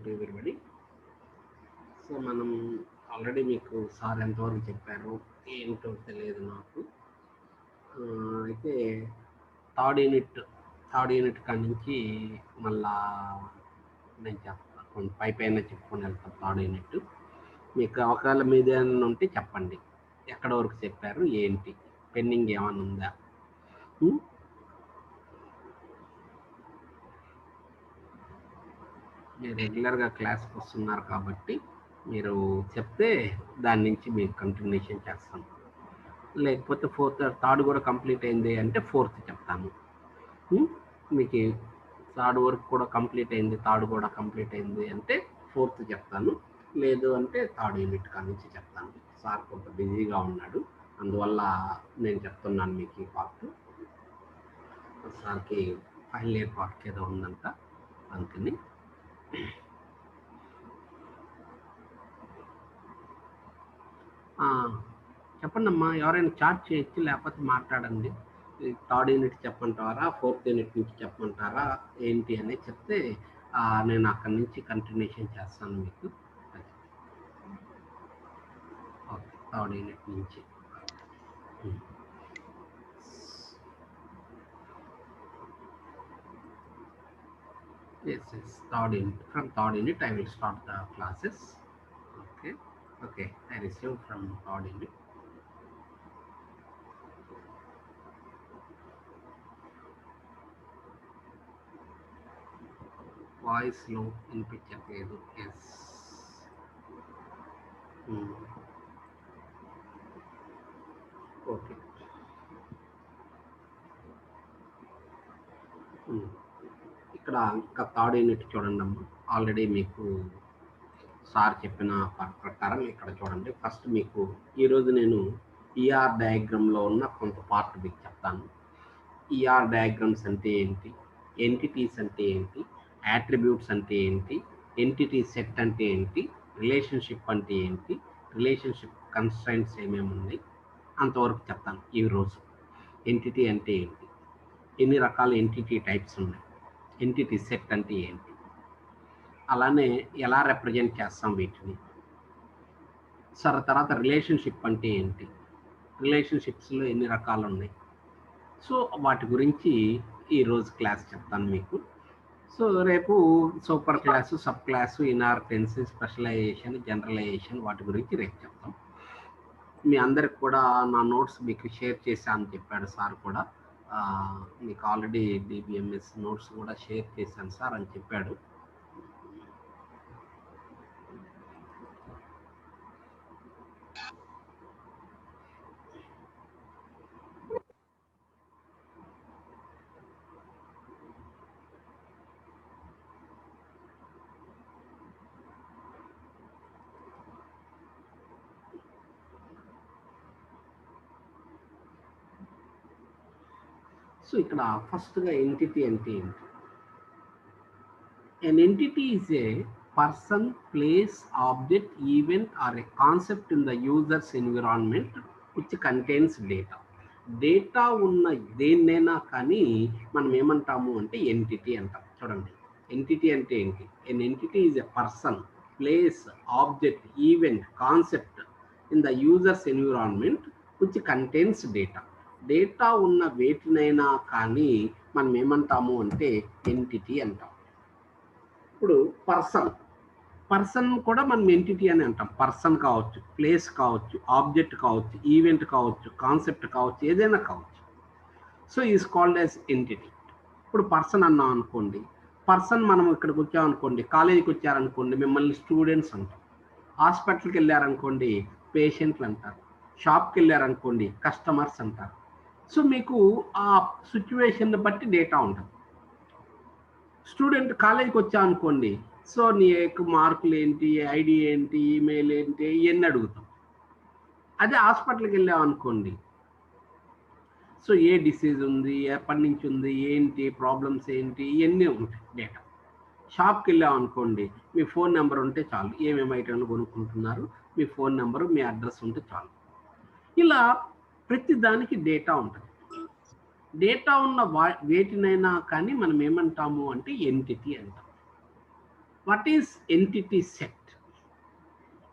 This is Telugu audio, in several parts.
To everybody. సో మనం ఆల్రెడీ మీకు సార్ ఎంతవరకు చెప్పారు ఏంటో తెలియదు నాకు. అయితే థర్డ్ యూనిట్ కాడి నుంచి మళ్ళా నేను చెప్తాను, పైన చెప్పుకొని వెళ్తాను. థర్డ్ యూనిట్ మీకు ఒకవేళ మీద ఏమైనా ఉంటే చెప్పండి, ఎక్కడ వరకు చెప్పారు ఏంటి, పెండింగ్ ఏమైనా ఉందా. మీరు రెగ్యులర్గా క్లాస్కి వస్తున్నారు కాబట్టి మీరు చెప్తే దాని నుంచి మీరు కంటిన్యూషన్ చేస్తాను. లేకపోతే థర్డ్ కూడా కంప్లీట్ అయింది అంటే ఫోర్త్ చెప్తాను. మీకు థర్డ్ వరకు కూడా కంప్లీట్ అయింది, థర్డ్ కూడా కంప్లీట్ అయింది అంటే ఫోర్త్ చెప్తాను. లేదు అంటే థర్డ్ యూనిట్ కాడి నుంచి చెప్తాను. సార్ కొంత బిజీగా ఉన్నాడు, అందువల్ల నేను చెప్తున్నాను మీకు ఈ పార్ట్. సార్కి ఫైనల్ ఇయర్ పార్ట్కి ఏదో ఉందంట, అందుకని. చెప్పండి అమ్మా, ఎవరైనా చాట్ చేయొచ్చు, లేకపోతే మాట్లాడండి. థర్డ్ యూనిట్ చెప్పమంటారా, ఫోర్త్ యూనిట్ నుంచి చెప్పమంటారా ఏంటి అని చెప్తే నేను అక్కడి నుంచి కంటిన్యూషన్ చేస్తాను మీకు. ఓకే, థర్డ్ యూనిట్ నుంచి. Yes, third unit. From third unit, I will start the classes. Okay. I resume from third unit. Voice low in picture. Yes. Okay. ఇక్కడ ఇంకా థర్డ్ యూనిట్ చూడండి అమ్మా. ఆల్రెడీ మీకు సార్ చెప్పిన ప్రకారం ఇక్కడ చూడండి. ఫస్ట్ మీకు ఈరోజు నేను ఈఆర్ డయాగ్రామ్లో ఉన్న కొంత పార్ట్ మీకు చెప్తాను. ఈఆర్ డయాగ్రామ్స్ అంటే ఏంటి, ఎంటిటీస్ అంటే ఏంటి, యాట్రిబ్యూట్స్ అంటే ఏంటి, ఎంటిటీ సెట్ అంటే ఏంటి, రిలేషన్షిప్ అంటే ఏంటి, రిలేషన్షిప్ కన్స్ట్రైంట్స్ ఏమేమి ఉన్నాయి అంతవరకు చెప్తాను ఈరోజు. ఎంటిటీ అంటే ఏంటి, ఎన్ని రకాల ఎంటిటీ టైప్స్ ఉన్నాయి, ఎంటిటీ సెట్ అంటే ఏంటి, అలానే ఎలా రిప్రజెంట్ చేస్తాం వీటిని. తర్వాత రిలేషన్షిప్ అంటే ఏంటి, రిలేషన్షిప్స్లో ఎన్ని రకాలు ఉన్నాయి. సో వాటి గురించి ఈరోజు క్లాస్ చెప్తాను మీకు. సో రేపు super class, sub class, inheritance, specialization, generalization వాటి గురించి రేపు చెప్తాం. మీ అందరికి కూడా నా నోట్స్ మీకు షేర్ చేశాను చెప్పాడు సార్ కూడా. మీకు ఆల్రెడీ డిబిఎంఎస్ నోట్స్ కూడా షేర్ చేశాను సార్ అని చెప్పాడు. సో ఇక్కడ ఫస్ట్గా ఎంటిటీ అంటే ఏంటి. An entity is a person, place, object, event or a concept in the user's environment which contains data. Data ఉన్న దేన్నైనా కానీ మనం ఏమంటాము అంటే ఎంటిటీ అంటాం. చూడండి, ఎంటిటీ అంటే ఏంటి. ఎన్ entity is a person, place, object, event, concept in the users environment which contains data. Data ఉన్న వేటినైనా కానీ మనం ఏమంటాము అంటే ఎంటిటీ అంటాం. ఇప్పుడు పర్సన్ కూడా మనం ఎంటిటీ అని అంటాం. పర్సన్ కావచ్చు, ప్లేస్ కావచ్చు, ఆబ్జెక్ట్ కావచ్చు, ఈవెంట్ కావచ్చు, కాన్సెప్ట్ కావచ్చు, ఏదైనా కావచ్చు. So is called as entity. ఇప్పుడు పర్సన్ అన్నాం అనుకోండి, పర్సన్ మనం ఇక్కడికి వచ్చామనుకోండి, కాలేజీకి వచ్చారనుకోండి మిమ్మల్ని స్టూడెంట్స్ అంటాం. హాస్పిటల్కి వెళ్ళారనుకోండి పేషెంట్లు అంటారు. షాప్కి వెళ్ళారనుకోండి కస్టమర్స్ అంటారు. సో మీకు ఆ సిచ్యువేషన్ బట్టి డేటా ఉంటుంది. స్టూడెంట్ కాలేజీకి వచ్చా అనుకోండి, సో నీ యొక్క మార్కులు ఏంటి, ఐడి ఏంటి, ఈమెయిల్ ఏంటి, ఇవన్నీ అడుగుతాం. అదే హాస్పిటల్కి వెళ్ళాం అనుకోండి, సో ఏ డిసీజ్ ఉంది, ఎప్పటి నుంచి ఉంది, ఏంటి ప్రాబ్లమ్స్ ఏంటి, ఇవన్నీ ఉంటాయి డేటా. షాప్కి వెళ్ళాం అనుకోండి, మీ ఫోన్ నెంబర్ ఉంటే చాలు, ఏమేమి ఐటెంలు కొనుక్కుంటున్నారు, మీ ఫోన్ నెంబరు, మీ అడ్రస్ ఉంటే చాలు. ఇలా ప్రతి దానికి డేటా ఉంటుంది. డేటా ఉన్న వేటినైనా కానీ మనం ఏమంటాము అంటే ఎంటిటీ అంటాం. What is entity set?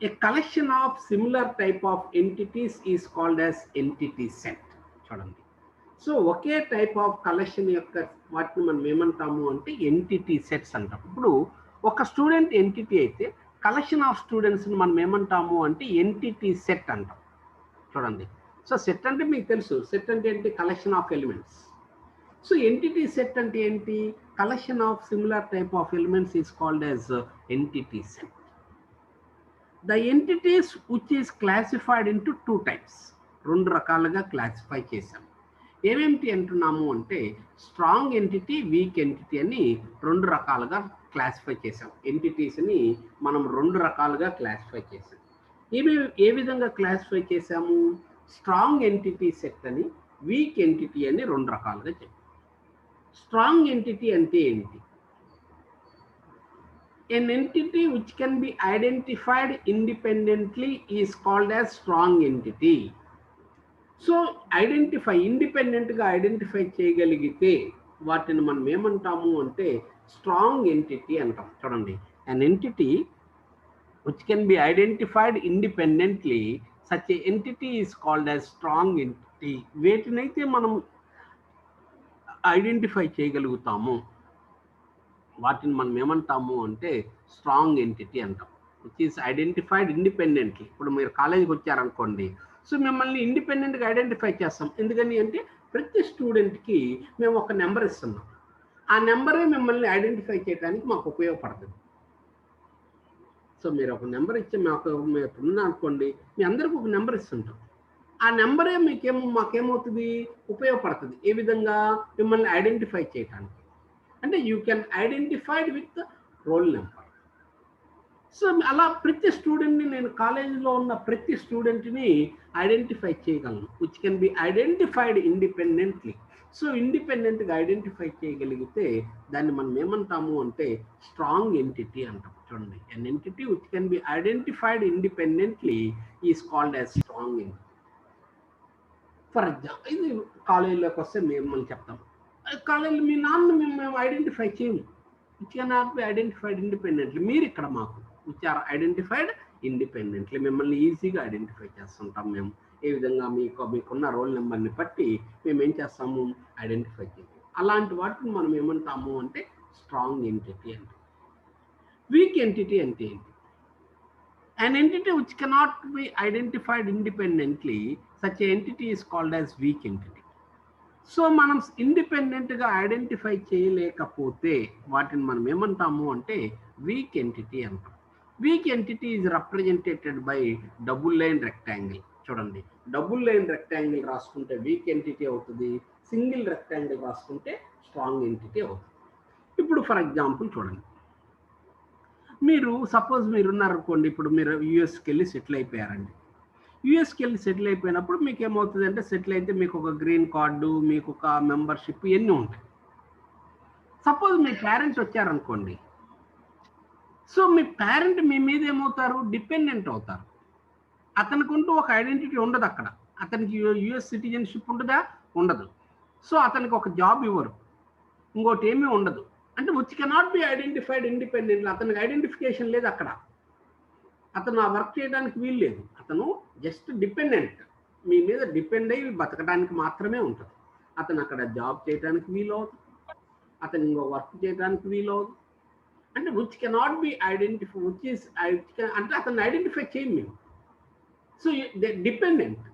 A collection of similar type of entities is called as entity set. చూడండి. So okay type of collection యొక్క వాటిని మనం ఏమంటాము అంటే ఎంటిటీ సెట్స్ అంటాం. ఇప్పుడు ఒక స్టూడెంట్ ఎంటిటీ అయితే కలెక్షన్ ఆఫ్ స్టూడెంట్స్ని మనం ఏమంటాము అంటే ఎంటిటీ సెట్ అంటాం. చూడండి. సో సెట్ అంటే మీకు తెలుసు, సెట్ అంటే ఏంటి? Collection of elements. So entity set అంటే ఏంటి? Collection of similar type of elements is called as entity set. The entities which is classified into 2 types. 2 రకాలుగా క్లాసిఫై చేశాం. ఏమేమిటి అంటున్నాము అంటే స్ట్రాంగ్ ఎంటిటీ, వీక్ ఎంటిటీ అని 2 రకాలుగా క్లాసిఫై చేసాం. ఎంటిటీస్ని మనం 2 రకాలుగా క్లాసిఫై చేసాం. ఏ విధంగా క్లాసిఫై చేసాము? స్ట్రాంగ్ ఎంటిటీ సెట్ అని, వీక్ ఎంటిటీ అని 2 రకాలుగా చెప్పాం. స్ట్రాంగ్ ఎంటిటీ అంటే ఏంటి? An entity which can be identified independently is called as strong entity. So identify, ఇండిపెండెంట్గా ఐడెంటిఫై చేయగలిగితే వాటిని మనం ఏమంటాము అంటే స్ట్రాంగ్ ఎంటిటీ అంటాం. చూడండి, an entity which can be identified independently, such a entity is called as strong entity. వేటినైతే మనం ఐడెంటిఫై చేయగలుగుతాము వాటిని మనం ఏమంటాము అంటే స్ట్రాంగ్ ఎంటిటీ అంటాం. Which is identified independently. ఇప్పుడు మీరు కాలేజీకి వచ్చారనుకోండి, సో మిమ్మల్ని ఇండిపెండెంట్గా ఐడెంటిఫై చేస్తాం. ఎందుకని అంటే ప్రతి స్టూడెంట్కి మేము ఒక నెంబర్ ఇస్తున్నాం. ఆ నెంబరే మిమ్మల్ని ఐడెంటిఫై చేయడానికి మాకు ఉపయోగపడుతుంది. సో మీరు ఒక నెంబర్ ఇచ్చి మాకున్నా అనుకోండి, మీ అందరికి ఒక నెంబర్ ఇస్తుంటాం. ఆ నెంబరే మాకేమవుతుంది? ఉపయోగపడుతుంది. ఏ విధంగా? మిమ్మల్ని ఐడెంటిఫై చేయడానికి. అంటే you can identified with roll number. So అలా ప్రతి స్టూడెంట్ని, నేను కాలేజీలో ఉన్న ప్రతి స్టూడెంట్ని ఐడెంటిఫై చేయగలను. Which can be identified independently. So ఇండిపెండెంట్గా ఐడెంటిఫై చేయగలిగితే దాన్ని మనం ఏమంటాము అంటే స్ట్రాంగ్ ఎంటిటీ అంటాం. చూడండి, an entity which can be identified independently is called as strong entity. For example, ఇది కాలేజీలోకి వస్తే మిమ్మల్ని చెప్తాం, కాలేజీలో మీ నాన్న మేము ఐడెంటిఫై చేయము. Which cannot be identified independently. మీరు ఇక్కడ మాకు విచ్ ఆర్ ఐడెంటిఫైడ్ ఇండిపెండెంట్లీ. మిమ్మల్ని ఈజీగా ఐడెంటిఫై చేస్తుంటాం మేము. ఏ విధంగా? మీకున్న రోల్ నెంబర్ని బట్టి మేము ఏం చేస్తాము? ఐడెంటిఫై చేస్తాం. అలాంటి వాటిని మనం ఏమంటాము అంటే స్ట్రాంగ్ ఎంటిటీ అంటే. వీక్ ఎంటిటీ అంటే ఏంటి? An entity which cannot be identified independently, such an entity is called as weak entity. So మనం ఇండిపెండెంట్గా ఐడెంటిఫై చేయలేకపోతే వాటిని మనం ఏమంటాము అంటే వీక్ ఎంటిటీ అంటాం. Weak entity is representated by double line rectangle. చూడండి, డబుల్ లైన్ రెక్టాంగిల్ రాసుకుంటే వీక్ ఎంటిటీ అవుతుంది, సింగిల్ రెక్టాంగిల్ రాసుకుంటే స్ట్రాంగ్ ఎంటిటీ అవుతుంది. ఇప్పుడు ఫర్ ఎగ్జాంపుల్ చూడండి, మీరు సపోజ్ మీరు ఉన్నారనుకోండి, ఇప్పుడు మీరు యూఎస్కి వెళ్ళి సెటిల్ అయిపోయారండి. యూఎస్కి వెళ్ళి సెటిల్ అయిపోయినప్పుడు మీకు ఏమవుతుంది అంటే, సెటిల్ అయితే మీకు ఒక గ్రీన్ కార్డు, మీకు ఒక మెంబర్షిప్, ఇవన్నీ ఉంటాయి. సపోజ్ మీ పేరెంట్స్ వచ్చారనుకోండి, సో మీ పేరెంట్ మీ మీద ఏమవుతారు? డిపెండెంట్ అవుతారు. అతనికంటూ ఒక ఐడెంటిటీ ఉండదు అక్కడ. అతనికి యూఎస్ సిటిజన్షిప్ ఉంటుందా? ఉండదు. సో అతనికి ఒక జాబ్ ఇవ్వరు, ఇంకోటి ఏమీ ఉండదు. అంటే which cannot be identified independently. అతనికి ఐడెంటిఫికేషన్ లేదు అక్కడ. అతను ఆ వర్క్ చేయడానికి వీలు లేదు. అతను జస్ట్ డిపెండెంట్, మీ మీద డిపెండ్ అయ్యి బతకడానికి మాత్రమే ఉంటుంది. అతను అక్కడ జాబ్ చేయడానికి వీలవుతుంది, అతను ఇంకో వర్క్ చేయడానికి వీలవుతుంది. అంటే విచ్ కెనాట్ బి ఐడెంటిఫై, అంటే అతను ఐడెంటిఫై చేయం మేము. So dependent.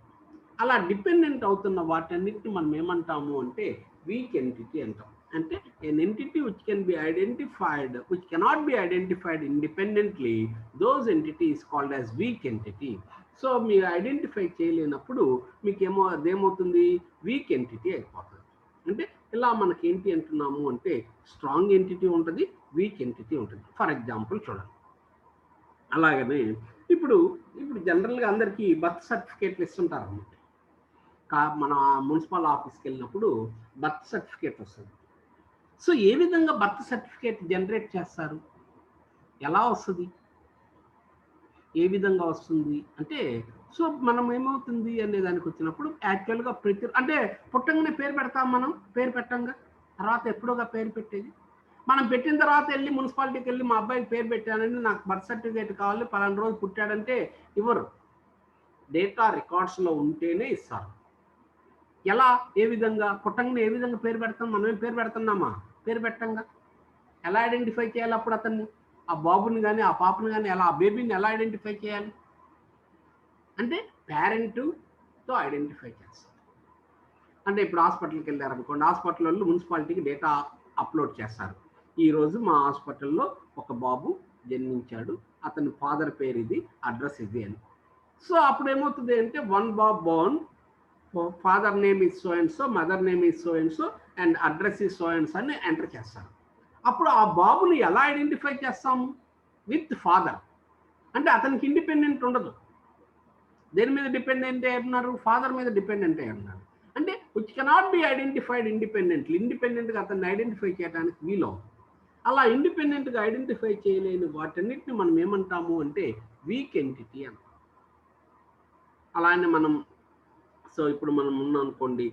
అలా డిపెండెంట్ అవుతున్న వాటన్నిటిని మనం ఏమంటాము అంటే వీక్ ఎంటిటీ అంటాం. అంటే an entity which can be identified, which cannot be identified independently, those entity is called as weak entity. So మీరు ఐడెంటిఫై చేయలేనప్పుడు మీకు అదేమవుతుంది? వీక్ ఎంటిటీ అయిపోతుంది. అంటే ఇలా మనకి ఏంటి అంటున్నాము అంటే స్ట్రాంగ్ ఎంటిటీ ఉంటుంది, వీక్ ఎంటిటీ ఉంటుంది. ఫర్ ఎగ్జాంపుల్ చూడండి, అలాగనే ఇప్పుడు జనరల్గా అందరికీ బర్త్ సర్టిఫికేట్లు ఇస్తుంటారు అన్నమాట. మన మున్సిపల్ ఆఫీస్కి వెళ్ళినప్పుడు బర్త్ సర్టిఫికేట్ వస్తుంది. సో ఏ విధంగా బర్త్ సర్టిఫికేట్ జనరేట్ చేస్తారు? ఎలా వస్తుంది? ఏ విధంగా వస్తుంది అంటే, సో మనం ఏమవుతుంది అనే దానికి వచ్చినప్పుడు యాక్చువల్గా అంటే పుట్టంగానే పేరు పెడతాం మనం. పేరు పెట్టంగా తర్వాత ఎప్పుడోగా పేరు పెట్టేది. మనం పెట్టిన తర్వాత వెళ్ళి మున్సిపాలిటీకి వెళ్ళి మా అబ్బాయికి పేరు పెట్టానండి, నాకు బర్త్ సర్టిఫికేట్ కావాలి, పలానా రోజు పుట్టాడంటే ఇవ్వరు. డేటా రికార్డ్స్లో ఉంటేనే ఇస్తారు. ఎలా, ఏ విధంగా పుట్టంగానే ఏ విధంగా పేరు పెడతాం? మనమేం పేరు పెడుతున్నామా? పేరు పెట్టంగా. ఎలా ఐడెంటిఫై చేయాలి అప్పుడు అతన్ని? ఆ బాబుని కానీ ఆ పాపని కానీ ఎలా, ఆ బేబీని ఎలా ఐడెంటిఫై చేయాలి అంటే పేరెంట్తో ఐడెంటిఫై చేస్తారు. అంటే ఇప్పుడు హాస్పిటల్కి వెళ్ళారనుకోండి, హాస్పిటల్ వాళ్ళు మున్సిపాలిటీకి డేటా అప్లోడ్ చేస్తారు. ఈరోజు మా హాస్పిటల్లో ఒక బాబు జన్మించాడు, అతని ఫాదర్ పేరు ఇది, అడ్రస్ ఇది అని. సో అప్పుడు ఏమవుతుంది అంటే one Bob Born, father name is so and so, mother name is so and so, and address is so and so అని ఎంటర్ చేస్తారు. అప్పుడు ఆ బాబుని ఎలా ఐడెంటిఫై చేస్తాము? With father. అంటే అతనికి ఇండిపెండెంట్ ఉండదు. దేని మీద డిపెండెంట్ అయి ఉన్నారు? ఫాదర్ మీద డిపెండెంట్ అయి ఉన్నారు. అంటే which cannot be identified independently. ఇండిపెండెంట్గా అతన్ని ఐడెంటిఫై చేయడానికి వీలు. అలా ఇండిపెండెంట్గా ఐడెంటిఫై చేయలేని వాటన్నిటిని మనం ఏమంటాము అంటే వీక్ ఎంటిటీ అంటాం. అలానే మనం ఇప్పుడు మనం ఉన్నాం అనుకోండి,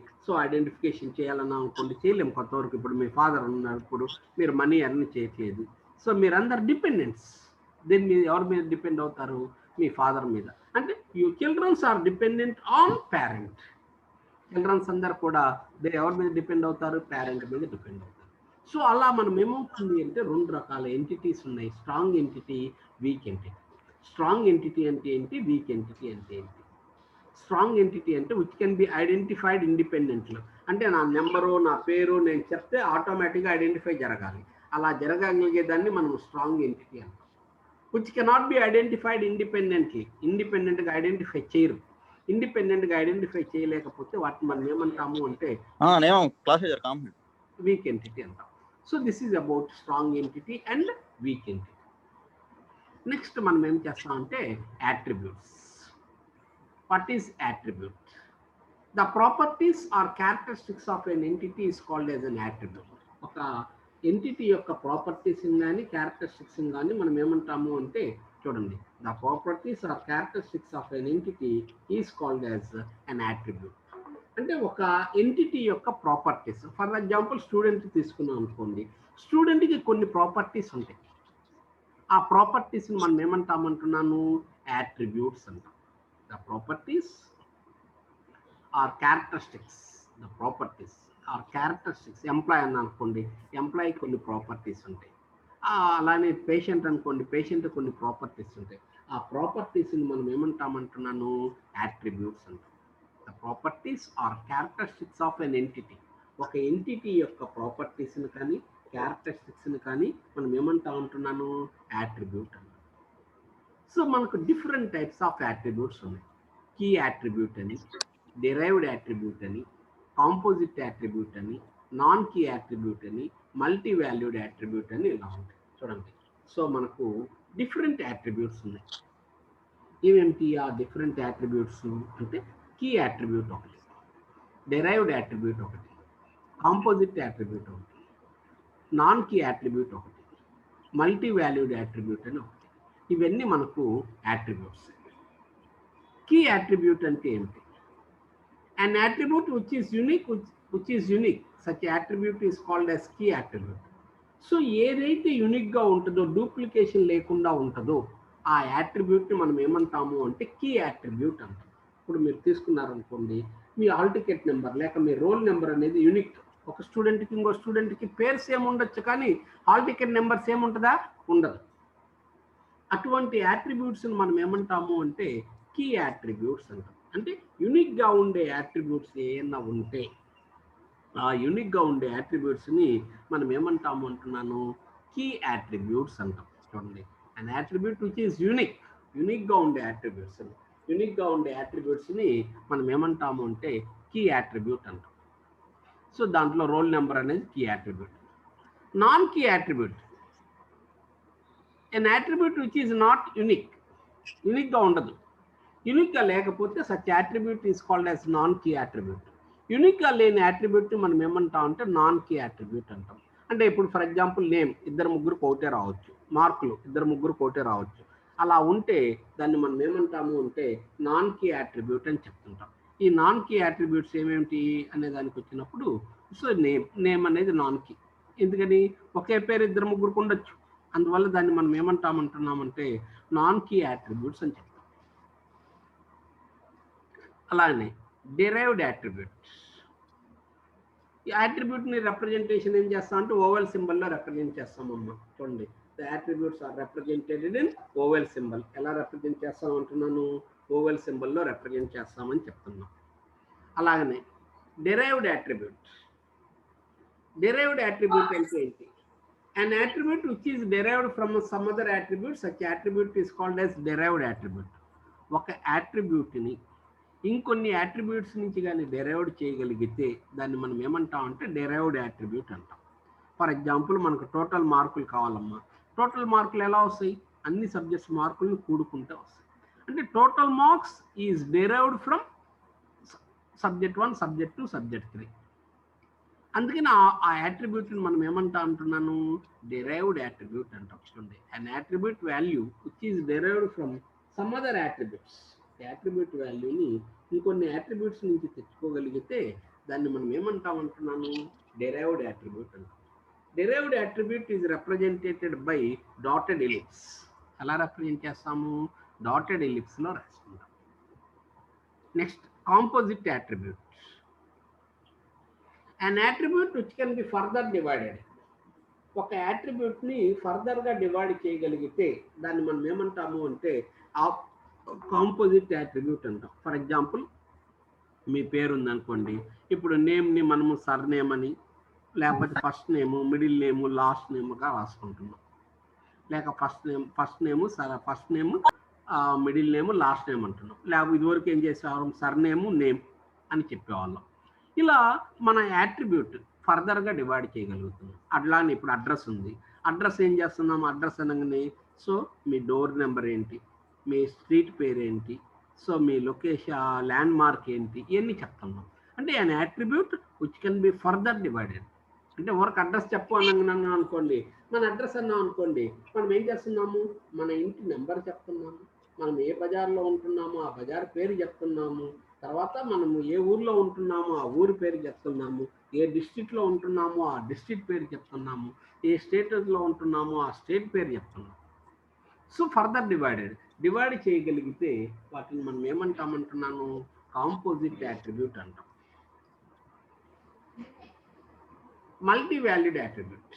ఐడెంటిఫికేషన్ చేయాలన్నా అనుకోండి, చేయలేము కొంతవరకు. ఇప్పుడు మీ ఫాదర్ ఉన్నప్పుడు మీరు మనీ ఎర్న్ చేయట్లేదు, మీరందరు డిపెండెంట్స్. దీని మీద ఎవరి మీద డిపెండ్ అవుతారు? మీ ఫాదర్ మీద. అంటే you childrens are dependent on parent. Childrens అందరు కూడా ఎవరి మీద డిపెండ్ అవుతారు? పేరెంట్ మీద డిపెండ్ అవుతారు. అలా మనం ఏమవుతుంది అంటే 2 రకాల ఎంటిటీస్ ఉన్నాయి, strong entity, weak entity. Strong entity అంటే ఏంటి? వీక్ ఎంటిటీ అంటే ఏంటి? స్ట్రాంగ్ ఎంటిటీ అంటే విచ్ కెన్ బి ఐడెంటిఫైడ్ ఇండిపెండెంట్లో. అంటే నా నెంబరు, నా పేరు నేను చెప్తే ఆటోమేటిక్గా ఐడెంటిఫై జరగాలి. అలా జరగగలిగేదాన్ని మనం స్ట్రాంగ్ ఎంటిటీ అంటాం. Which cannot be identified independently. ఇండిపెండెంట్గా ఐడెంటిఫై చేయరు. ఇండిపెండెంట్గా ఐడెంటిఫై చేయలేకపోతే వాటిని మనం ఏమంటాము అంటే వీక్ ఎంటిటీ అంటాం. This is about strong entity and weak entity. Next మనం ఏం చేస్తామంటే attributes. What is attribute? The properties or characteristics of an entity is called as an attribute. ఒక ఎంటిటీ యొక్క ప్రాపర్టీస్ కానీ క్యారెక్టరిస్టిక్స్ కానీ మనం ఏమంటాము అంటే చూడండి, the properties are characteristics of an entity is called as an attribute. అంటే ఒక ఎంటిటీ యొక్క ప్రాపర్టీస్. ఫర్ ఎగ్జాంపుల్ స్టూడెంట్ తీసుకున్నాం అనుకోండి, స్టూడెంట్కి కొన్ని ప్రాపర్టీస్ ఉంటాయి. ఆ ప్రాపర్టీస్ని మనం ఏమంటామంటున్నాను? అట్రిబ్యూట్స్ అంటాం. The properties are characteristics. The properties are characteristics. Employ అన్న అనుకోండి, ఎంప్లాయ్ కొన్ని ప్రాపర్టీస్ ఉంటాయి. అలానే పేషెంట్ అనుకోండి, పేషెంట్ కొన్ని ప్రాపర్టీస్ ఉంటాయి. ఆ ప్రాపర్టీస్ని మనం ఏమంటామంటున్నాను? అట్రిబ్యూట్స్ అంటాం. The properties are characteristics of an entity. ఒక ఎంటిటీ యొక్క ప్రాపర్టీస్ని కానీ క్యారెక్టరిస్టిక్స్ని కానీ మనం ఏమంటామంటున్నాను? అట్రిబ్యూట్ అంటాం. మనకు డిఫరెంట్ టైప్స్ ఆఫ్ అట్రిబ్యూట్స్ ఉన్నాయి. కీ అట్రిబ్యూట్ అని, డిరైవ్డ్ అట్రిబ్యూట్ అని, కాంపోజిట్ అట్రిబ్యూట్ అని, నాన్ కీ అట్రిబ్యూట్ అని, మల్టీ వాల్యూడ్ అట్రిబ్యూట్ అని ఇలా ఉంటాయి. చూడండి, మనకు డిఫరెంట్ అట్రిబ్యూట్స్ ఉన్నాయి. ఏమేమిటి ఆ డిఫరెంట్ అట్రిబ్యూట్స్ అంటే కీ అట్రిబ్యూట్ ఒకటి, డిరైవ్డ్ అట్రిబ్యూట్ ఒకటి, కాంపోజిట్ అట్రిబ్యూట్ ఒకటి, నాన్ కీ అట్రిబ్యూట్ ఒకటి, మల్టీ వాల్యూడ్ అట్రిబ్యూట్ అని ఒకటి. ఇవన్నీ మనకు అట్రిబ్యూట్స్. కీ అట్రిబ్యూట్ అంటే ఏమిటి? An attribute which is unique, such attribute is called as key attribute. ఏదైతే యూనిక్గా ఉంటుందో, డూప్లికేషన్ లేకుండా ఉంటుందో ఆ అట్రిబ్యూట్ని మనం ఏమంటాము అంటే కీ అట్రిబ్యూట్ అంటాం. ఇప్పుడు మీరు తీసుకున్నారనుకోండి, మీ హాల్ టికెట్ నెంబర్ లేక మీ రోల్ నెంబర్ అనేది యూనిక్. ఒక స్టూడెంట్కి ఇంకో స్టూడెంట్కి పేరు సేమ్ ఉండొచ్చు, కానీ హాల్ టికెట్ నెంబర్ సేమ్ ఉంటుందా? ఉండదు. అటువంటి అట్రిబ్యూట్స్ని మనం ఏమంటాము అంటే కీ అట్రిబ్యూట్స్ అంటాం. అంటే యూనిక్గా ఉండే అట్రిబ్యూట్స్ ఏమన్నా ఉంటే ఆ యూనిక్గా ఉండే అట్రిబ్యూట్స్ని మనం ఏమంటాము అంటున్నాను? కీ అట్రిబ్యూట్స్ అంటాం. చూడండి, అన్ అట్రిబ్యూట్ విచ్ ఈజ్ యూనిక్గా ఉండే అట్రిబ్యూట్స్ని మనం ఏమంటాము అంటే కీ అట్రిబ్యూట్ అంటాం. దాంట్లో రోల్ నెంబర్ అనేది key attribute. Non key attribute, an attribute which is not యూనిక్గా ఉండదు. యూనిక్గా లేకపోతే such attribute is called as non key attribute. యూనిక్గా లేని అట్రిబ్యూట్ని మనం ఏమంటాం అంటే నాన్ కీ అట్రిబ్యూట్ అంటాం. అంటే ఇప్పుడు ఫర్ ఎగ్జాంపుల్ నేమ్ 2-3 కోటే రావచ్చు, మార్కులు 2-3 కోటే రావచ్చు. అలా ఉంటే దాన్ని మనం ఏమంటాము అంటే నాన్ కీ అట్రిబ్యూట్ అని చెప్తుంటాం. ఈ నాన్ కీ అట్రిబ్యూట్స్ ఏమేమిటి అనే దానికి వచ్చినప్పుడు నేమ్ అనేది నాన్ కీ. ఎందుకని ఒకే పేరు ఇద్దరు ముగ్గురికి ఉండొచ్చు. అందువల్ల దాన్ని మనం ఏమంటామంటున్నామంటే నాన్ కీ యాట్రిబ్యూట్స్ అని చెప్తాం. అలానే డిరైవ్డ్ యాట్రిబ్యూట్స్. ఈ యాట్రిబ్యూట్ని రిప్రజెంటేషన్ ఏం చేస్తామంటే ఓవెల్ సింబల్లో రిప్రజెంట్ చేస్తామమ్మా. చూడండి, the attributes are represented in oval symbol. ఎలా రిప్రజెంట్ చేస్తామంటున్నాను? ఓవెల్ సింబల్లో రిప్రజెంట్ చేస్తామని చెప్తున్నాం. అలాగనే డిరైవ్డ్ యాట్రిబ్యూట్. డిరైవ్డ్ యాట్రిబ్యూట్ అంటే ఏంటి? An attribute which is derived from some other attribute, such attribute is called as derived attribute. ఒక యాట్రిబ్యూట్ని ఇంకొన్ని యాట్రిబ్యూట్స్ నుంచి కానీ డెరైవ్డ్ చేయగలిగితే దాన్ని మనం ఏమంటామంటే డెరైవ్డ్ యాట్రిబ్యూట్ అంటాం. ఫర్ ఎగ్జాంపుల్, మనకు టోటల్ మార్కులు కావాలమ్మా. టోటల్ మార్కులు ఎలా వస్తాయి? అన్ని సబ్జెక్ట్స్ మార్కులను కూడుకుంటే వస్తాయి. అంటే total marks is derived from subject 1, subject 2, subject 3. అందుకని ఆ యాట్రిబ్యూట్ని మనం ఏమంటా అంటున్నాను? డెరైవ్డ్ యాట్రిబ్యూట్ అంటాం. చూడండి, an attribute value which is derived from some other attributes. యాట్రిబ్యూట్ వాల్యూని ఇంకొన్ని యాట్రిబ్యూట్స్ నుంచి తెచ్చుకోగలిగితే దాన్ని మనం ఏమంటాం అంటున్నాను? డెరైవ్డ్ యాట్రిబ్యూట్ అంటాం. Derived attribute is representated by dotted ellipse. ఎలా రిప్రజెంట్ చేస్తాము? డాటెడ్ ఎలిప్స్లో రాసుకుంటాం. Next, composite attribute. An attribute which can be further divided. ఒక యాట్రిబ్యూట్ని ఫర్దర్గా డివైడ్ చేయగలిగితే దాన్ని మనం ఏమంటాము అంటే కాంపోజిట్ యాట్రిబ్యూట్ అంటాం. ఫర్ ఎగ్జాంపుల్, మీ పేరు ఉందనుకోండి. ఇప్పుడు నేమ్ని మనము సర్ నేమ్ అని, లేకపోతే first name, middle name, last నేమ్గా రాసుకుంటున్నాం. లేక first name middle name, last name అంటున్నాం. లేకపోతే ఇదివరకు ఏం చేసేవాళ్ళం? సర్ నేము, నేమ్ అని చెప్పేవాళ్ళం. ఇలా మన యాట్రిబ్యూట్ ఫర్దర్గా డివైడ్ చేయగలుగుతున్నాం. అట్లానే ఇప్పుడు అడ్రస్ ఉంది. అడ్రస్ ఏం చేస్తున్నాం? అడ్రస్ అనగానే సో మీ డోర్ నెంబర్ ఏంటి, మీ స్ట్రీట్ పేరు ఏంటి, సో మీ లొకేషన్ ల్యాండ్ మార్క్ ఏంటి, ఇవన్నీ చెప్తున్నాం. అంటే an attribute which can be further divided. అంటే వర్క్ అడ్రస్ చెప్పు అనగానే అనుకోండి, మన అడ్రస్ అన్నాం అనుకోండి, మనం ఏం చేస్తున్నాము? మన ఇంటి నెంబర్ చెప్తున్నాము, మనం ఏ బజార్లో ఉంటున్నామో ఆ బజార్ పేరు చెప్తున్నాము, తర్వాత మనము ఏ ఊర్లో ఉంటున్నామో ఆ ఊరి పేరు చెప్తున్నాము, ఏ డిస్ట్రిక్ట్లో ఉంటున్నామో ఆ డిస్ట్రిక్ట్ పేరు చెప్తున్నాము, ఏ స్టేట్లో ఉంటున్నామో ఆ స్టేట్ పేరు చెప్తున్నాము. సో ఫర్దర్ డివైడ్ చేయగలిగితే వాటిని మనం ఏమంటామంటున్నాను? కాంపోజిట్ యాట్రిబ్యూట్ అంటాం. Multi valued attribute.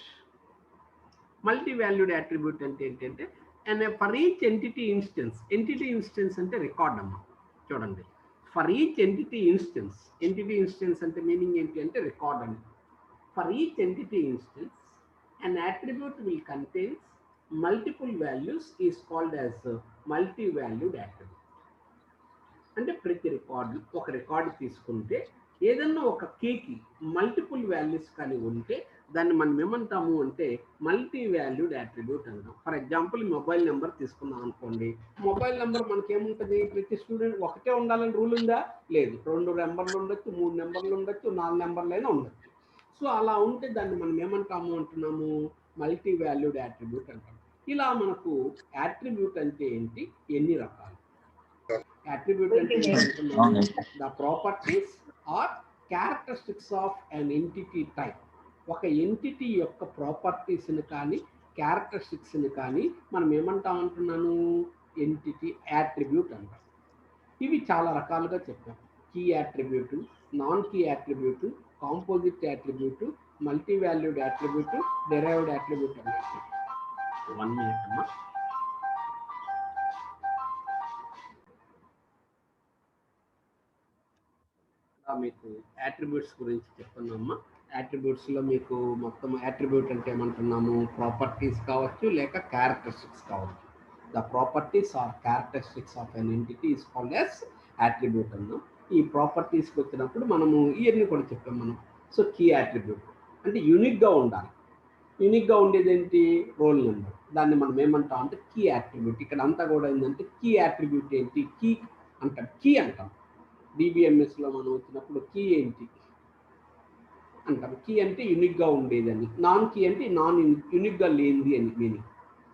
Multi valued attribute అంటే ఏంటంటే ఫర్ ఈచ్ ఎంటిటీ ఇన్స్టెన్స్ అంటే రికార్డ్ అమ్మ. చూడండి, ఫర్ ఈచ్ ఎంటిటీ ఇన్స్టెన్స్ అంటే మీనింగ్ ఏంటి అంటే రికార్డ్ అని. For each entity instance an attribute will contain multiple values is called as multi valued attribute. అంటే ప్రతి రికార్డు, ఒక రికార్డు తీసుకుంటే ఏదన్నా ఒక కీకి మల్టిపుల్ వాల్యూస్ కానీ ఉంటే దాన్ని మనం ఏమంటాము అంటే మల్టీ వాల్యూడ్ యాట్రిబ్యూట్ అంటాం. ఫర్ ఎగ్జాంపుల్, మొబైల్ నెంబర్ తీసుకున్నాం అనుకోండి. మొబైల్ నెంబర్ మనకేముంటుంది? ప్రతి స్టూడెంట్ ఒకటే ఉండాలని రూల్ ఉందా? లేదు. 2 నెంబర్లు ఉండొచ్చు, 3 నెంబర్లు ఉండొచ్చు, 4 నెంబర్లైనా ఉండొచ్చు. సో అలా ఉంటే దాన్ని మనం ఏమంటాము అంటున్నాము? మల్టీ వాల్యూడ్ యాట్రిబ్యూట్ అంటాం. ఇలా మనకు యాట్రిబ్యూట్ అంటే ఏంటి, ఎన్ని రకాలు? Attribute అంటే ఏమంటున్నాము? The properties or characteristics of an entity type. ఒక ఎంటిటీ యొక్క ప్రాపర్టీస్ని కానీ క్యారెక్టరిస్టిక్స్ని కానీ మనం ఏమంటాం అంటున్నాను? ఎంటిటీ యాట్రిబ్యూట్ అంటాం. ఇవి చాలా రకాలుగా చెప్పాం. Key attribute, non key attribute, composite attribute, multi valued attribute, derived attribute అనేది. 1 minute అమ్మా. మీకు యాట్రిబ్యూట్స్ గురించి చెప్తున్నామా. యాట్రిబ్యూట్స్లో మీకు మొత్తం యాట్రిబ్యూట్ అంటే ఏమంటున్నాము? ప్రాపర్టీస్ కావచ్చు, లేక క్యారెక్టరిస్టిక్స్ కావచ్చు. The properties are characteristics of an entity is called as attribute అన్నాం. ఈ ప్రాపర్టీస్కి వచ్చినప్పుడు మనము ఇవన్నీ కూడా చెప్పాం మనం. సో కీ యాట్రిబ్యూట్ అంటే యూనిక్గా ఉండాలి. యూనిక్గా ఉండేది ఏంటి? Roll number. దాన్ని మనం ఏమంటాం అంటే కీ యాట్రిబ్యూట్. ఇక్కడ అంతా కూడా ఏంటంటే కీ యాట్రిబ్యూట్ ఏంటి? కీ అంటాం, కీ అంటాం. డిబిఎంఎస్లో మనం వచ్చినప్పుడు కీ ఏంటి అంటాం. కీ అంటే యూనిక్గా ఉండేదని. నాన్ కీ అంటే నాన్ యూనిక్గా లేనిది అని మీనింగ్.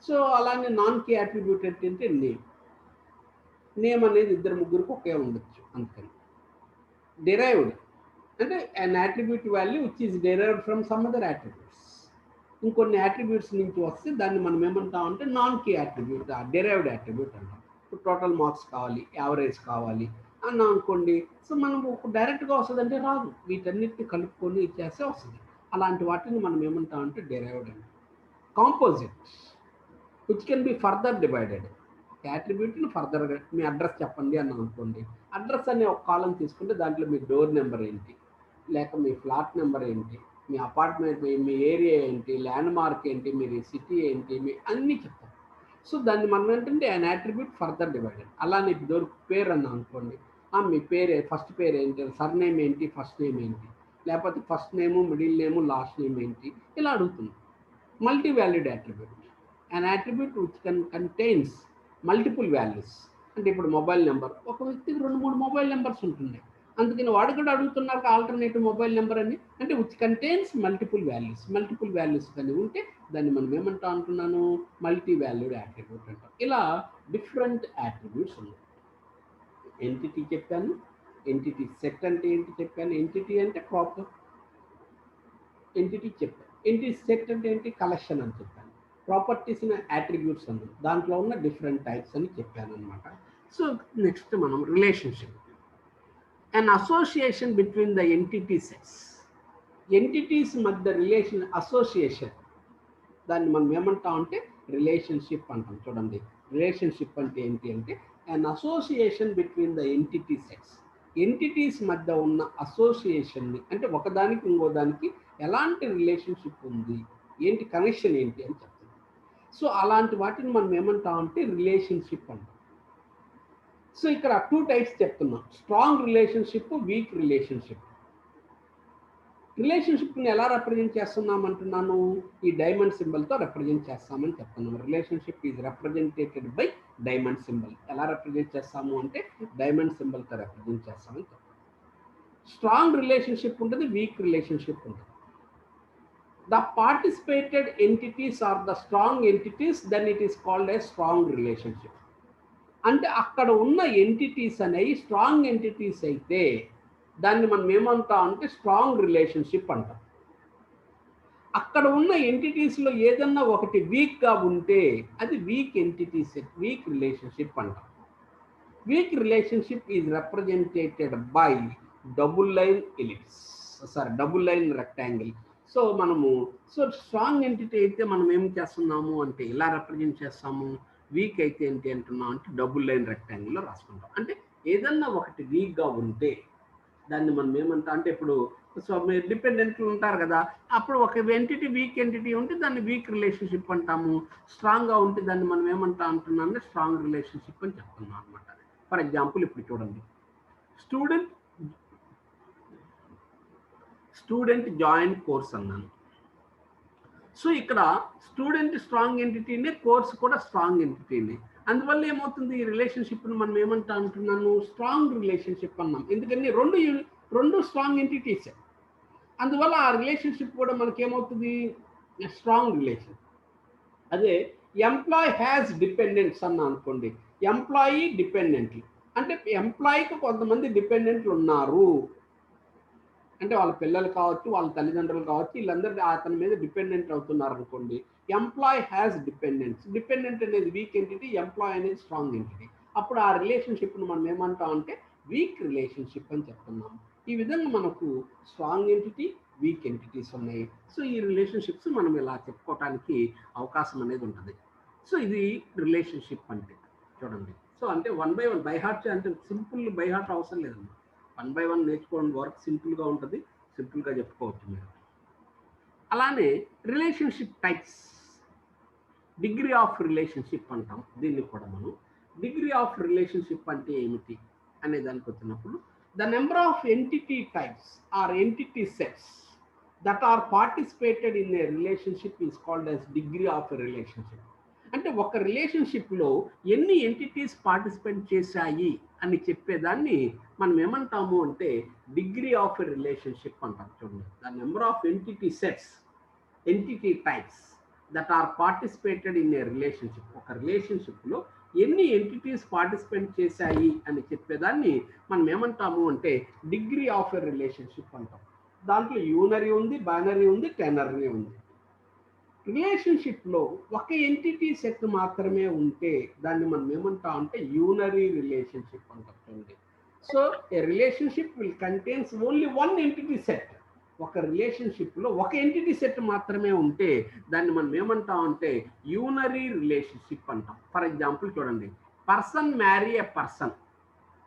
సో అలానే నాన్ కీ యాట్రిబ్యూట్ అంటే నేమ్ అనేది 2-3 ఒకే ఉండొచ్చు. అందుకని డిరైవ్డ్ అంటే an attribute value which is derived from some other attributes. ఇంకొన్ని యాట్రిబ్యూట్స్ నుంచి వస్తే దాన్ని మనం ఏమంటాం అంటే non key attribute, derived attribute అంటాం. ఇప్పుడు టోటల్ మార్క్స్ కావాలి, యావరేజ్ కావాలి అని అనుకోండి. సో మనం డైరెక్ట్గా వస్తుందంటే రాదు, వీటన్నిటిని కలుపుకొని ఇచ్చేస్తే వస్తుంది. అలాంటి వాటిని మనం ఏమంటాం అంటే డెరైవ్డ్ అంటాం. Composite which can be further divided, యాట్రిబ్యూట్ని ఫర్దర్గా మీ అడ్రస్ చెప్పండి అని అనుకోండి. అడ్రస్ అనే ఒక కాలం తీసుకుంటే దాంట్లో మీ డోర్ నెంబర్ ఏంటి, లేక మీ ఫ్లాట్ నెంబర్ ఏంటి, మీ అపార్ట్మెంట్, మీ ఏరియా ఏంటి, ల్యాండ్ మార్క్ ఏంటి, మీరు సిటీ ఏంటి, మీ అన్నీ చెప్తాం. సో దాన్ని మనం ఏంటంటే అన్ యాట్రిబ్యూట్ ఫర్దర్ డివైడెడ్. అలానే డోర్ పేరు అన్న అనుకోండి, మీ పేరు ఫస్ట్ పేరు ఏంటి, సర్ నేమ్ ఏంటి, ఫస్ట్ నేమ్ ఏంటి, లేకపోతే first name, middle name, last name ఏంటి, ఇలా అడుగుతుంది. Multi valued attribute, an attribute which contains multiple values. అంటే ఇప్పుడు మొబైల్ నెంబర్, ఒక వ్యక్తికి 2-3 మొబైల్ నెంబర్స్ ఉంటున్నాయి, అందుకని వాడు కూడా అడుగుతున్నారు ఆల్టర్నేటివ్ మొబైల్ నెంబర్ అని. అంటే విచ్ కంటైన్స్ మల్టిపుల్ వాల్యూస్ కానీ ఉంటే దాన్ని మనం ఏమంటాం అంటున్నాను, మల్టీ వాల్యూడ్ యాట్రిబ్యూట్ అంటాం. ఇలా డిఫరెంట్ యాట్రిబ్యూట్స్ ఉన్నాయి. ఎంటిటీ చెప్పాను, ఎంటిటీ సెట్ అంటే ఏంటి చెప్పాను, ఎంటిటీ అంటే ప్రాపర్ ఎంటిటీ చెప్పాను, ఎంటిటీ సెట్ అంటే ఏంటి కలెక్షన్ అని చెప్పాను, ప్రాపర్టీస్ యాట్రిబ్యూట్స్ అన్నాం, దాంట్లో ఉన్న డిఫరెంట్ టైప్స్ అని చెప్పాను అనమాట. సో నెక్స్ట్ మనం relationship, an association between the entity sets. Entities మధ్య రిలేషన్ అసోసియేషన్, దాన్ని మనం ఏమంటాం అంటే రిలేషన్షిప్ అంటాం. చూడండి, రిలేషన్షిప్ అంటే ఏంటి అంటే అన్ association between the entity sets. Entities మధ్య ఉన్న అసోసియేషన్ని, అంటే ఒకదానికి ఇంకోదానికి ఎలాంటి రిలేషన్షిప్ ఉంది, ఏంటి కనెక్షన్ ఏంటి అని చెప్తుంది. సో అలాంటి వాటిని మనం ఏమంటాం అంటే రిలేషన్షిప్ అంటాం. సో ఇక్కడ 2 టైప్స్ చెప్తున్నాం, స్ట్రాంగ్ రిలేషన్షిప్, వీక్ రిలేషన్షిప్. రిలేషన్షిప్ని ఎలా రిప్రజెంట్ చేస్తున్నాం అంటున్నాను, ఈ డైమండ్ సింబల్తో రిప్రజెంట్ చేస్తామని చెప్తున్నాము. Relationship is representated by diamond symbol. ఎలా రిప్రజెంట్ చేస్తాము అంటే డైమండ్ సింబల్తో రిప్రజెంట్ చేస్తామని చెప్తాము. స్ట్రాంగ్ రిలేషన్షిప్ ఉంటుంది, వీక్ రిలేషన్షిప్ ఉంటుంది. The participated entities are the strong entities, then it is called a strong relationship. అంటే అక్కడ ఉన్న ఎంటిటీస్ అనేవి స్ట్రాంగ్ ఎంటిటీస్ అయితే దాన్ని మనం ఏమంటాం అంటే స్ట్రాంగ్ రిలేషన్షిప్ అంటాం. అక్కడ ఉన్న ఎంటిటీస్లో ఏదన్నా ఒకటి వీక్గా ఉంటే అది weak entity set, weak relationship అంటాం. Weak relationship is representated by double line rectangle. So మనము స్ట్రాంగ్ ఎంటిటీ అయితే మనం ఏం చేస్తున్నాము అంటే ఇలా రిప్రజెంట్ చేస్తాము, వీక్ అయితే ఏంటి అంటున్నాం అంటే డబుల్ లైన్ రెక్టాంగిల్లో రాసుకుంటాం. అంటే ఏదన్నా ఒకటి వీక్గా ఉంటే దాన్ని మనం ఏమంటాం అంటే, ఇప్పుడు సో మీరు డిపెండెంట్లు ఉంటారు కదా, అప్పుడు ఒక ఎంటిటీ వీక్ ఎంటిటీ ఉంటే దాన్ని వీక్ రిలేషన్షిప్ అంటాము. స్ట్రాంగ్గా ఉంటే దాన్ని మనం ఏమంటాం అంటున్నాం అంటే స్ట్రాంగ్ రిలేషన్షిప్ అని చెప్తున్నాం అనమాట. ఫర్ ఎగ్జాంపుల్ ఇప్పుడు చూడండి, స్టూడెంట్ జాయిన్ కోర్స్ అన్నాను. సో ఇక్కడ స్టూడెంట్ స్ట్రాంగ్ ఎంటిటీనే, కోర్స్ కూడా స్ట్రాంగ్ ఎంటిటీనే. అందువల్ల ఏమవుతుంది, ఈ రిలేషన్షిప్ను మనం ఏమంటా అంటున్నాను స్ట్రాంగ్ రిలేషన్షిప్ అన్నాం. ఎందుకని రెండు స్ట్రాంగ్ ఎంటిటీసే, అందువల్ల ఆ రిలేషన్షిప్ కూడా మనకేమవుతుంది స్ట్రాంగ్ రిలేషన్. అదే ఎంప్లాయ్ హ్యాస్ డిపెండెంట్స్ అన్నా అనుకోండి, ఎంప్లాయీ డిపెండెంట్లు అంటే ఎంప్లాయీకి కొంతమంది డిపెండెంట్లు ఉన్నారు, అంటే వాళ్ళ పిల్లలు కావచ్చు, వాళ్ళ తల్లిదండ్రులు కావచ్చు, వీళ్ళందరూ అతని మీద డిపెండెంట్ అవుతున్నారు అనుకోండి. ఎంప్లాయ్ హ్యాస్ డిపెండెంట్స్, డిపెండెంట్ అనేది వీక్ ఎంటిటీ, ఎంప్లాయ్ అనేది స్ట్రాంగ్ ఎంటిటీ. అప్పుడు ఆ రిలేషన్షిప్ను మనం ఏమంటాం అంటే వీక్ రిలేషన్షిప్ అని చెప్తున్నాము. ఈ విధంగా మనకు స్ట్రాంగ్ ఎంటిటీ, వీక్ ఎంటిటీస్ ఉన్నాయి. సో ఈ రిలేషన్షిప్స్ మనం ఇలా చెప్పుకోవటానికి అవకాశం అనేది ఉంటుంది. సో ఇది రిలేషన్షిప్ అంటే చూడండి. సో అంటే 1 by 1 బై హార్ట్ అంటే సింపుల్ బై హార్ట్ అవసరం లేదండి, 1 by 1 నేర్చుకోవడం వర్క్ సింపుల్గా ఉంటుంది, సింపుల్గా చెప్పుకోవచ్చు మీరు. అలానే relationship types, degree of relationship అంటాం దీన్ని కూడా మనం. డిగ్రీ ఆఫ్ రిలేషన్షిప్ అంటే ఏమిటి అనే దానికి వచ్చినప్పుడు, the number of entity types or entity sets that are participated in a relationship is called as degree of relationship. అంటే ఒక రిలేషన్షిప్లో ఎన్ని ఎంటిటీస్ పార్టిసిపేట్ చేశాయి అని చెప్పేదాన్ని మనం ఏమంటాము అంటే డిగ్రీ ఆఫ్ రిలేషన్షిప్ అంటాం. చూడండి, the number of entity sets, entity types that are participated in a relationship. ఒక రిలేషన్షిప్లో ఎన్ని ఎంటిటీస్ పార్టిసిపేట్ చేశాయి అని చెప్పేదాన్ని మనం ఏమంటాము అంటే డిగ్రీ ఆఫ్ ఎ రిలేషన్షిప్ అంటాం. దాంట్లో యూనరీ ఉంది, బైనరీ ఉంది, టెనరీ ఉంది. రిలేషన్షిప్లో ఒక ఎంటిటీ సెట్ మాత్రమే ఉంటే దాన్ని మనం ఏమంటాం అంటే యూనరీ రిలేషన్షిప్ అంటాం. So A relationship will contains only one entity set. ఒక రిలేషన్షిప్లో ఒక ఎంటిటీ సెట్ మాత్రమే ఉంటే దాన్ని మనం ఏమంటాం అంటే యూనరీ రిలేషన్షిప్ అంటాం. ఫర్ ఎగ్జాంపుల్ చూడండి, పర్సన్ మ్యారీ ఎ పర్సన్.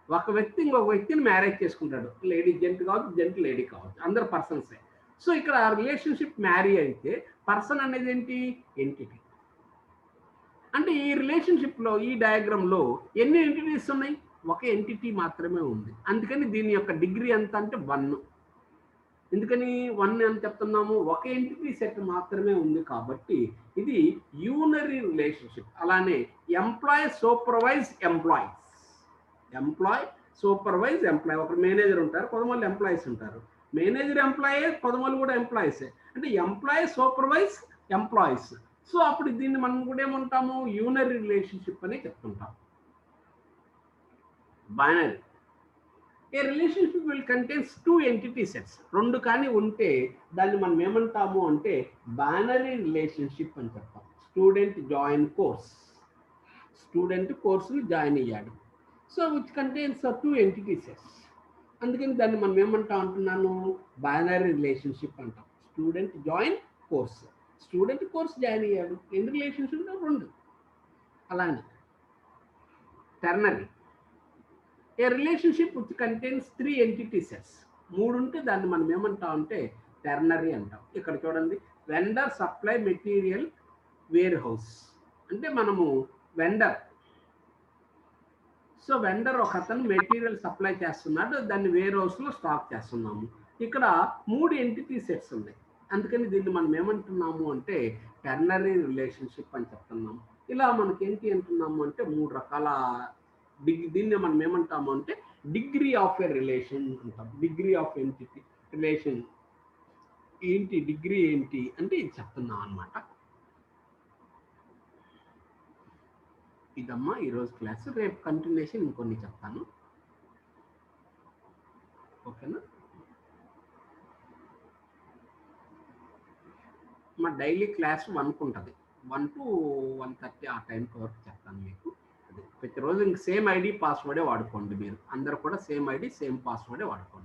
ఒక వ్యక్తి ఇంకొక వ్యక్తిని మ్యారేజ్ చేసుకుంటాడు. లేడీ జెంట్ కావచ్చు, జెంట్ లేడీ కావచ్చు, అందరు పర్సన్సే. సో ఇక్కడ రిలేషన్షిప్ మ్యారీ అయితే పర్సన్ అనేది ఏంటి? ఎంటిటీ. అంటే ఈ రిలేషన్షిప్లో ఈ డయాగ్రామ్లో ఎన్ని ఎంటిటీస్ ఉన్నాయి? ఒక ఎంటిటీ మాత్రమే ఉంది. అందుకని దీని యొక్క డిగ్రీ ఎంత అంటే 1. ఎందుకని 1 అని చెప్తున్నాము? ఒక ఎంటిటీ సెట్ మాత్రమే ఉంది కాబట్టి ఇది యూనరీ రిలేషన్షిప్. అలానే employ supervise employees. Employ supervise employ. ఒక మేనేజర్ ఉంటారు, కొంతమంది ఎంప్లాయీస్ ఉంటారు. మేనేజర్ ఎంప్లాయే, కొంతమంది కూడా ఎంప్లాయీసే. అంటే ఎంప్లాయ్ సూపర్వైజ్ ఎంప్లాయీస్. సో అప్పుడు దీన్ని మనం కూడా ఏమంటాము? యూనరీ రిలేషన్షిప్ అని చెప్తుంటాం. Binary. A relationship will contains 2 entity sets. 2 కానీ ఉంటే దాన్ని మనం ఏమంటాము అంటే బైనరీ రిలేషన్షిప్ అని చెప్తాం. Student join course. స్టూడెంట్ కోర్సుని జాయిన్ అయ్యాడు. So which contains 2 entity sets. అందుకని దాన్ని మనం ఏమంటాం అంటున్నాను? బైనరీ రిలేషన్షిప్ అంటాం. Student join course. Student course join అయ్యాడు. ఎన్ని రిలేషన్షిప్? 2. అలానే ternary. A relationship which contains 3 entity sets. 3 ఉంటే దాన్ని మనం ఏమంటాం అంటే టెర్నరీ అంటాం. ఇక్కడ చూడండి, vendor supply material warehouse. అంటే మనము వెండర్, సో వెండర్ ఒక అతను మెటీరియల్ సప్లై చేస్తున్నాడు, దాన్ని వేర్ హౌస్లో స్టాక్ చేస్తున్నాము. ఇక్కడ 3 ఎంటిటీ సెట్స్ ఉన్నాయి. అందుకని దీన్ని మనం ఏమంటున్నాము అంటే టెర్నరీ రిలేషన్షిప్ అని చెప్తున్నాము. ఇలా మనకి ఏంటి అంటున్నాము అంటే 3 రకాల దీన్ని మనం ఏమంటాము అంటే డిగ్రీ ఆఫ్ ఎ రిలేషన్ అంటాం. డిగ్రీ ఆఫ్ ఎంటిటీ రిలేషన్ ఏంటి? డిగ్రీ ఏంటి అంటే ఇది చెప్తున్నాం అనమాట. ఇదమ్మా ఈరోజు క్లాస్. రేపు కంటిన్యూషన్ ఇంకొన్ని చెప్తాను. ఓకేనా? మా డైలీ క్లాస్ 1కు ఉంటుంది. 1 to 1:30 ఆ టైం వరకు చెప్తాను మీకు. ప్రతిరోజు ఇంక సేమ్ ఐడి పాస్వర్డే వాడుకోండి. మీరు అందరు కూడా సేమ్ ఐడి సేమ్ పాస్వర్డే వాడుకోండి.